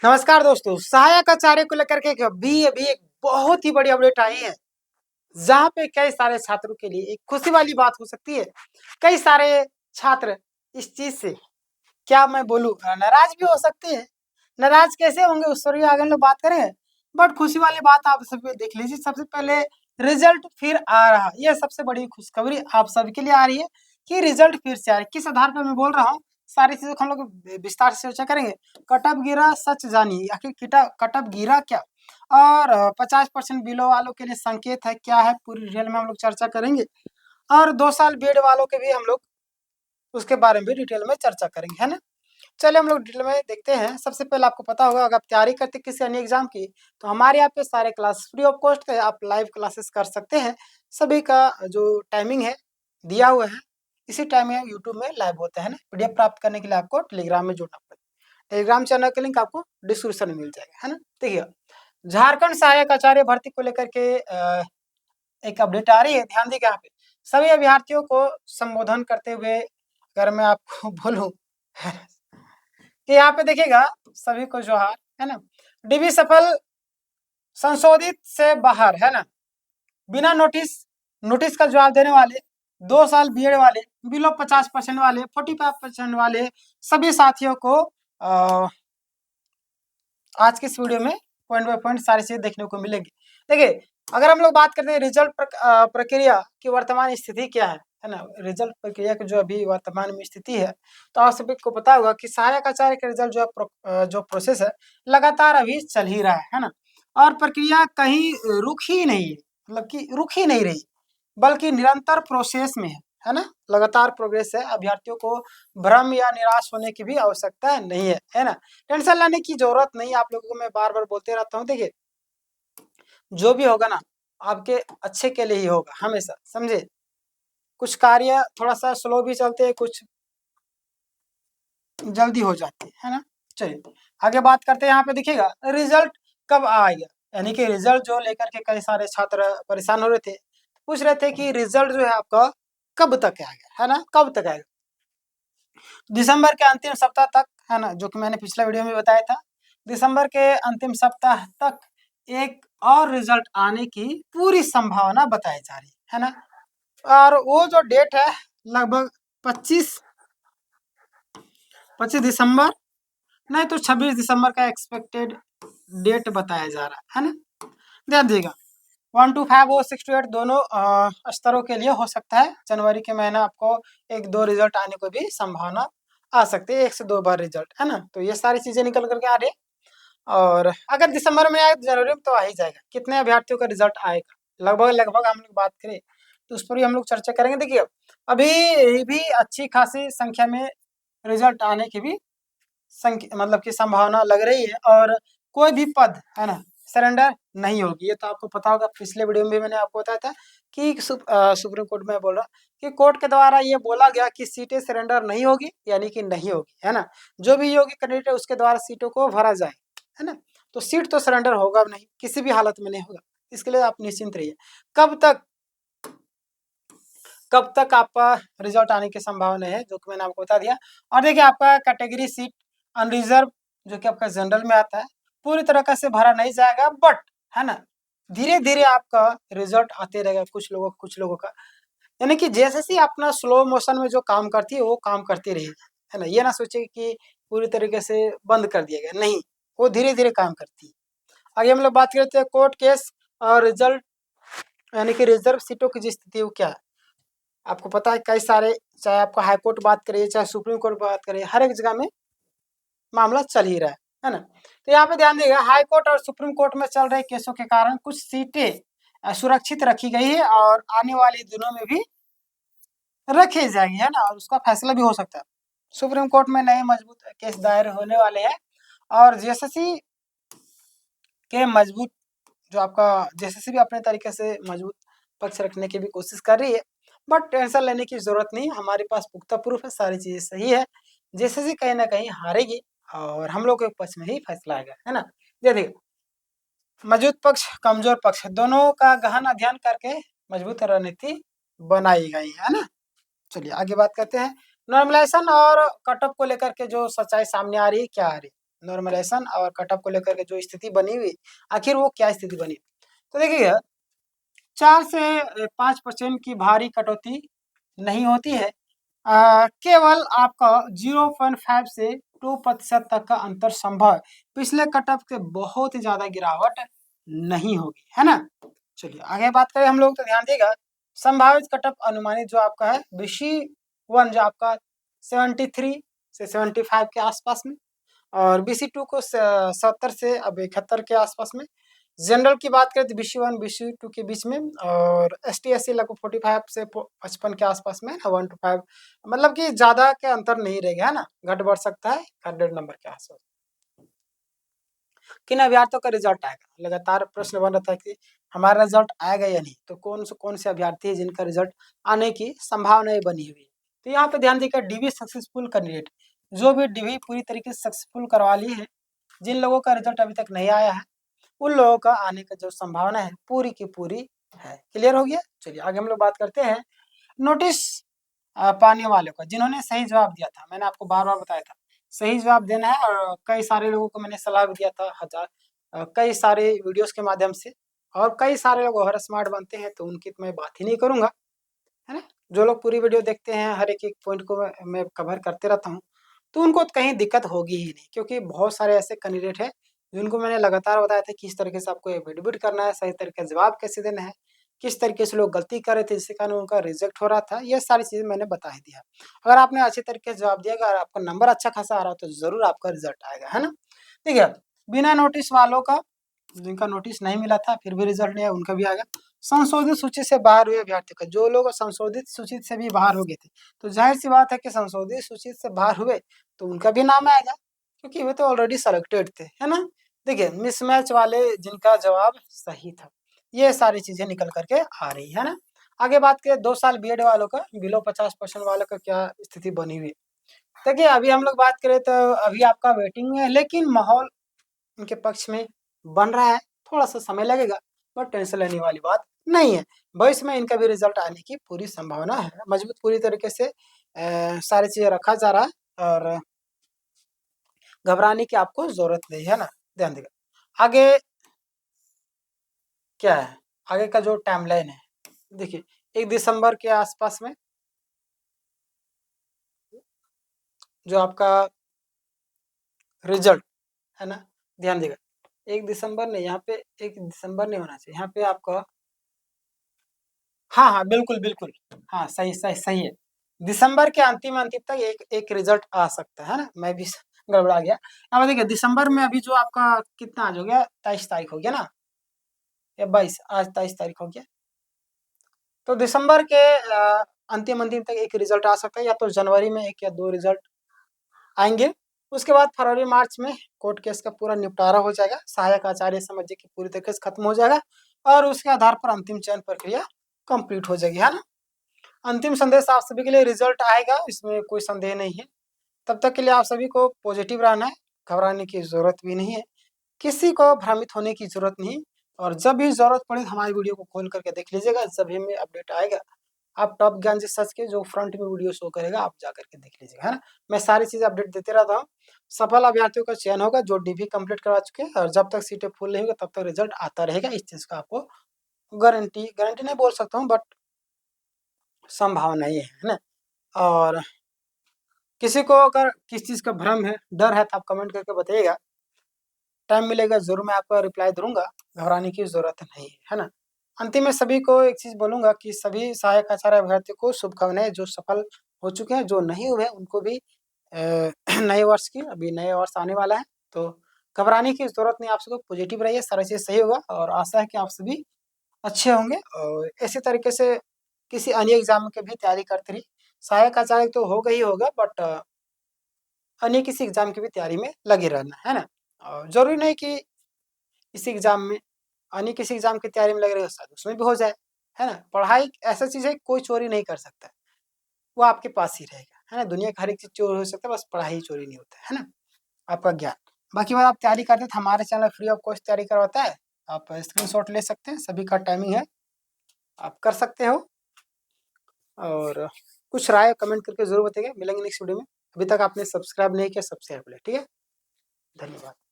नमस्कार दोस्तों, सहायक आचार्य को लेकर के अभी एक बहुत ही बड़ी अपडेट आई है, जहाँ पे कई सारे छात्रों के लिए एक खुशी वाली बात हो सकती है। कई सारे छात्र इस चीज़ से क्या मैं बोलूँ नाराज़ भी हो सकते हैं। नाराज़ कैसे होंगे उस पर भी आगे हम लोग बात करेंगे। बट खुशी वाली बात आप सभी देख लीजिए, सबसे पहले रिज़ल्ट फिर आ रहा। ये सबसे बड़ी खुशखबरी आप सभी के लिए आ रही है कि रिज़ल्ट फिर से आ रहा है। किस आधार पर मैं बोल रहा हूँ, सारी चीज़ों को हम लोग विस्तार से चर्चा करेंगे। कटऑफ गिरा सच जानिए, आखिर कटऑफ गिरा क्या? और 50% बिलो वालों के लिए संकेत है, क्या है पूरी डिटेल में हम लोग चर्चा करेंगे। और 2 साल बीएड वालों के भी हम लोग उसके बारे में भी डिटेल में चर्चा करेंगे, है ना? चलिए हम लोग डिटेल में देखते हैं। सबसे पहले आपको पता होगा, अगर आप तैयारी करते हैं किसी अन्य एग्जाम की, तो हमारे यहाँ पे सारे क्लास फ्री ऑफ कॉस्ट है, आप लाइव क्लासेस कर सकते हैं। सभी का जो टाइमिंग है दिया हुआ है, इसी टाइम में यूट्यूब में लाइव होता है ना। पीडीएफ प्राप्त करने के लिए आपको टेलीग्राम में जुड़ना पड़ेगा। टेलीग्राम चैनल का लिंक आपको डिस्क्रिप्शन में मिल जाएगा, है ना। देखिए, झारखंड सहायक आचार्य भर्ती को लेकर के एक अपडेट आ रही है, ध्यान दीजिए। यहाँ पे सभी अभ्यर्थियों को संबोधन करते हुए अगर मैं आपको बोलूँ कि यहाँ पे देखिएगा, सभी को जोहार, है ना। डीबी सफल संशोधित से बाहर, है ना। बिना नोटिस का जवाब देने वाले 2 साल बीएड वाले, बिलो 50% वाले, 45% वाले सभी साथियों को आज की इस वीडियो में पॉइंट बाय पॉइंट सारी चीजें देखने को मिलेगी। देखिए, अगर हम लोग बात करते हैं रिजल्ट प्रक्रिया की वर्तमान स्थिति क्या है ना। रिजल्ट प्रक्रिया की जो अभी वर्तमान में स्थिति है, तो आप सभी को पता होगा कि सहायक आचार्य का रिजल्ट जो प्रोसेस है, लगातार अभी चल ही रहा है ना। और प्रक्रिया कहीं रुक ही नहीं है, मतलब कि रुक ही नहीं रही, बल्कि निरंतर प्रोसेस में है ना। लगातार प्रोग्रेस है। अभ्यर्थियों को भ्रम या निराश होने की भी आवश्यकता नहीं है ना। टेंशन लेने की जरूरत नहीं। आप लोगों को मैं बार बार बोलते रहता हूँ, देखिए जो भी होगा ना, आपके अच्छे के लिए ही होगा हमेशा, समझे। कुछ कार्य थोड़ा सा स्लो भी चलते हैं, कुछ जल्दी हो जाती है ना। चलिए आगे बात करते हैं। यहाँ पे देखिएगा, रिजल्ट कब आएगा, यानी कि रिजल्ट जो लेकर के कई सारे छात्र परेशान हो रहे थे, पूछ रहे थे कि रिजल्ट जो है आपका कब तक आएगा, है ना, कब तक आएगा। दिसंबर के अंतिम सप्ताह तक, है ना, जो कि मैंने पिछला वीडियो में बताया था। दिसंबर के अंतिम सप्ताह तक एक और रिजल्ट आने की पूरी संभावना बताई जा रही है ना। और वो जो डेट है, लगभग 25 दिसंबर, नहीं तो 26 दिसंबर का एक्सपेक्टेड डेट बताया जा रहा है ना। ध्यान दीजिएगा, 1 to 5 और 6 to 8 दोनों स्तरों के लिए हो सकता है। जनवरी के महीना आपको 1-2 रिजल्ट आने को भी संभावना आ सकती है, 1 से 2 बार रिजल्ट, है ना। तो ये सारी चीजें निकल करके आ रही है। और अगर दिसंबर में आए तो जनवरी में तो आ ही जाएगा। कितने अभ्यर्थियों का रिजल्ट आएगा, लगभग लगभग हम लोग बात करें तो उस पर भी हम लोग चर्चा करेंगे। देखिए, अभी भी अच्छी खासी संख्या में रिजल्ट आने की भी संख्या, मतलब की संभावना लग रही है। और कोई भी पद, है ना, सरेंडर नहीं होगी। ये तो आपको पता होगा, पिछले वीडियो में भी मैंने आपको बताया था कि सुप्रीम कोर्ट में बोला कि कोर्ट के द्वारा ये बोला गया कि सीटें सरेंडर नहीं होगी, यानी कि नहीं होगी, है ना। जो भी योग्य कैंडिडेट है उसके द्वारा सीटों को भरा जाए, है ना। तो सीट तो सरेंडर होगा नहीं, किसी भी हालत में नहीं होगा। इसके लिए आप निश्चिंत रहिए। कब तक आपका रिजल्ट आने की संभावना है, जो कि मैंने आपको बता दिया। और देखिए, आपका कैटेगरी सीट अनरिजर्व, जो कि आपका जनरल में आता है, पूरी तरह से भरा नहीं जाएगा, बट है ना, धीरे धीरे आपका रिजल्ट आते रहेगा। कुछ लोगों का, यानी कि जैसे अपना स्लो मोशन में जो काम करती है वो काम करती रहेगी, है ना। ये ना सोचे कि पूरी तरीके से बंद कर दिया गया, नहीं, वो धीरे धीरे काम करती है। आगे हम लोग बात करते हैं कोर्ट केस और रिजल्ट, यानी कि रिजर्व सीटों की जो स्थिति है वो क्या है। आपको पता है कई सारे, चाहे आपको हाई कोर्ट बात करिए, चाहे सुप्रीम कोर्ट बात करिए, हर एक जगह में मामला चल ही रहा है ना। तो यहाँ पे ध्यान देगा, हाई कोर्ट और सुप्रीम कोर्ट में चल रहे केसों के कारण कुछ सीटें सुरक्षित रखी गई है और आने वाले दिनों में भी रखी जाएगी, है ना। और उसका फैसला भी हो सकता है। सुप्रीम कोर्ट में नए मजबूत केस दायर होने वाले हैं। और जेएसएससी के मजबूत, जो आपका जेएसएससी भी अपने तरीके से मजबूत पक्ष रखने की भी कोशिश कर रही है। बट टेंशन लेने की जरूरत नहीं, हमारे पास पुख्ता प्रूफ है, सारी चीजें सही है। जेएसएससी कहीं ना कहीं हारेगी और हम लोग के पक्ष में ही फैसला आएगा, है ना। ये देखिए, मजबूत पक्ष कमजोर पक्ष दोनों का गहन अध्ययन करके मजबूत रणनीति बनाई गई है ना। चलिए आगे बात करते हैं। नॉर्मलाइजेशन और कटऑफ को लेकर के जो सच्चाई सामने आ रही है, क्या आ रही है। नॉर्मलाइजेशन और कटऑफ को लेकर के जो स्थिति बनी हुई, आखिर वो क्या स्थिति बनी? तो देखिए 4 से 5% की भारी कटौती नहीं होती है। केवल आपका 0.5 से 2% तक का अंतर संभव है। पिछले कटऑफ से बहुत ही ज़्यादा गिरावट नहीं होगी, है ना? चलिए आगे बात करें हम लोग, तो ध्यान दिएगा संभावित कटऑफ अनुमानित जो आपका है BC1 जो आपका 73 से 75 के आसपास में, और BC2 को 70 से अब 71 के आसपास में। जनरल की बात करें तो BC1 BC2 के बीच में, और ST/SC लगभग 45 से 55 के आसपास में, 1 to 5, मतलब कि ज़्यादा के अंतर नहीं रहेगा, है ना? घट बढ़ सकता है 100 नंबर के आसपास। किन अभ्यर्थियों का रिजल्ट आएगा? लगातार प्रश्न बन रहा था कि हमारा रिजल्ट आएगा या नहीं, तो कौन से अभ्यर्थी है जिनका रिजल्ट आने की संभावनाएं बनी हुई है? तो यहाँ पे ध्यान दीजिएगा DV सक्सेसफुल कैंडिडेट, जो भी DV पूरी तरीके से सक्सेसफुल करवा ली है, जिन लोगों का रिजल्ट अभी तक नहीं आया है, उन लोगों का आने का जो संभावना है पूरी की पूरी है। क्लियर हो गया? चलिए आगे हम लोग बात करते हैं नोटिस पाने वालों का, जिन्होंने सही जवाब दिया था। मैंने आपको बार-बार बताया था, सही जवाब देना है, और कई सारे लोगों को मैंने सलाह भी दिया था कई सारे वीडियोज़ के माध्यम से, और कई सारे लोग ओवर स्मार्ट बनते हैं, तो उनकी तो मैं बात ही नहीं करूँगा, है ना? जो लोग पूरी वीडियो देखते हैं, हर एक-एक पॉइंट को मैं कवर करते रहता हूँ, तो उनको तो कहीं दिक्कत होगी ही नहीं, क्योंकि बहुत सारे ऐसे कैंडिडेट हैं, जिनको मैंने लगातार बताया था किस तरीके से आपको एफिडेविट करना है, सही तरीके से जवाब कैसे देना है, किस तरीके से लोग गलती कर रहे थे, जिसके कारण उनका रिजेक्ट हो रहा था, ये सारी चीज़ें मैंने बता ही दिया। अगर आपने अच्छे तरीके से जवाब दिया, अगर आपका नंबर अच्छा खासा आ रहा हो, तो ज़रूर आपका रिजल्ट आएगा, है ना? ठीक है, बिना नोटिस वालों का, जिनका नोटिस नहीं मिला था, फिर भी रिजल्ट नहीं आया, उनका भी आएगा। संशोधित सूची से बाहर हुए अभ्यर्थियों का, जो लोग संशोधित सूची से भी बाहर हो गए थे, तो ज़ाहिर-सी बात है कि संशोधित सूची से बाहर हुए, तो उनका भी नाम आएगा, क्योंकि वो तो ऑलरेडी सेलेक्टेड थे, है ना? देखिए मिसमैच वाले जिनका जवाब सही था, ये सारी चीज़ें निकल कर के आ रही है ना? आगे बात करें 2 साल बीएड वालों का, बिलो 50% वालों का क्या स्थिति बनी हुई है? देखिए अभी हम लोग बात करें तो अभी आपका वेटिंग में है, लेकिन माहौल उनके पक्ष में बन रहा है, थोड़ा-सा समय लगेगा, पर टेंशन लेने वाली बात नहीं है। भविष्य में इनका भी रिज़ल्ट आने की पूरी संभावना है, मजबूत पूरी तरीके से सारी चीज़ें रखा जा रहा है, और घबराने की आपको ज़रूरत नहीं है ना? ध्यान देगा। आगे क्या है? आगे का जो टाइमलाइन है, देखिए 1 दिसंबर के आसपास में जो आपका रिज़ल्ट है ना? ध्यान देगा, 1 दिसंबर नहीं, यहाँ पे 1 दिसंबर नहीं होना चाहिए, यहाँ पे आपका हाँ, हाँ, बिल्कुल, बिल्कुल। हाँ, सही सही सही है। दिसंबर के अंतिम-अंतिम तक एक एक रिज़ल्ट आ सकता है ना? मैं भी गड़बड़ा गया। अब देखिए दिसंबर में अभी जो आपका कितना आज हो गया, 23 तारीख हो गया ना? या 22, आज 23 तारीख हो गया। तो दिसंबर के अंतिम-अंतिम तक एक रिज़ल्ट आ सकता है, या तो जनवरी में 1 या 2 रिज़ल्ट आएँगे। उसके बाद फरवरी-मार्च में कोर्ट केस का पूरा निपटारा हो जाएगा, सहायक आचार्य समझिए कि पूरी तरीके से खत्म हो जाएगा, और उसके आधार पर अंतिम चयन प्रक्रिया कंप्लीट हो जाएगी, है ना? अंतिम संदेश आप सभी के लिए, रिजल्ट आएगा, इसमें कोई संदेह नहीं है। तब तक के लिए आप सभी को पॉजिटिव रहना है, घबराने की ज़रूरत भी नहीं है, किसी को भ्रमित होने की ज़रूरत नहीं, और जब भी ज़रूरत पड़े हमारी वीडियो को खोल करके देख लीजिएगा, जब भी हमें अपडेट आएगा, आप टॉप ज्ञान जी सर्च के जो फ्रंट में वीडियो शो करेगा, आप जा करके देख लीजिएगा, है ना? मैं सारी चीज़ें अपडेट देते रहता हूँ। सफल अभ्यर्थियों का चयन होगा जो DV कंप्लीट करवा चुके हैं, और जब तक सीटें फुल नहीं होगी तब तक रिजल्ट आता रहेगा, इस चीज़ का आपको गारंटी गारंटी नहीं बोल सकता हूँ, बट संभावना ये है ना? और किसी को अगर किस चीज़ का भ्रम है, डर है, तो आप कमेंट करके बताइएगा। टाइम मिलेगा ज़रूर मैं आपका रिप्लाई दूँगा, घबराने की ज़रूरत नहीं है ना? अंतिम में सभी को एक चीज़ बोलूँगा कि सभी सहायक आचार्य अभ्यर्थियों को शुभकामनाएँ, जो सफल हो चुके हैं, जो नहीं हुए उनको भी नए वर्ष की, अभी नया वर्ष आने वाला है, तो घबराने की ज़रूरत नहीं, आप सबको पॉजिटिव रहिए, सारी चीज़ सही होगा, और आशा है कि आप सभी अच्छे होंगे, और इसी तरीके से किसी अन्य एग्ज़ाम की भी तैयारी करते रहिए। सहायक आचार्य तो होगा ही होगा, बट अन्य किसी एग्ज़ाम की भी तैयारी में लगे रहना, है ना? और ज़रूरी नहीं कि इसी एग्ज़ाम में, अन्य किसी एग्ज़ाम की तैयारी में लगे रहे, शायद उसमें भी हो जाए, है ना? पढ़ाई ऐसा चीज़ है, कोई चोरी नहीं कर सकता है, वो आपके पास ही रहेगा, है ना? दुनिया की हर एक चीज़ चोरी हो सकता है, बस पढ़ाई चोरी नहीं होता है ना? आपका ज्ञान। बाकी बात, आप तैयारी करते हैं तो हमारे चैनल फ्री ऑफ कॉस्ट तैयारी करवाता है, आप स्क्रीनशॉट ले सकते हैं, सभी का टाइमिंग है, आप कर सकते हो, और कुछ राय कमेंट करके ज़रूर बताइएगा, मिलेंगे नेक्स्ट वीडियो में। अभी तक आपने सब्सक्राइब नहीं किया, सब्सक्राइब कर लें, ठीक है? धन्यवाद।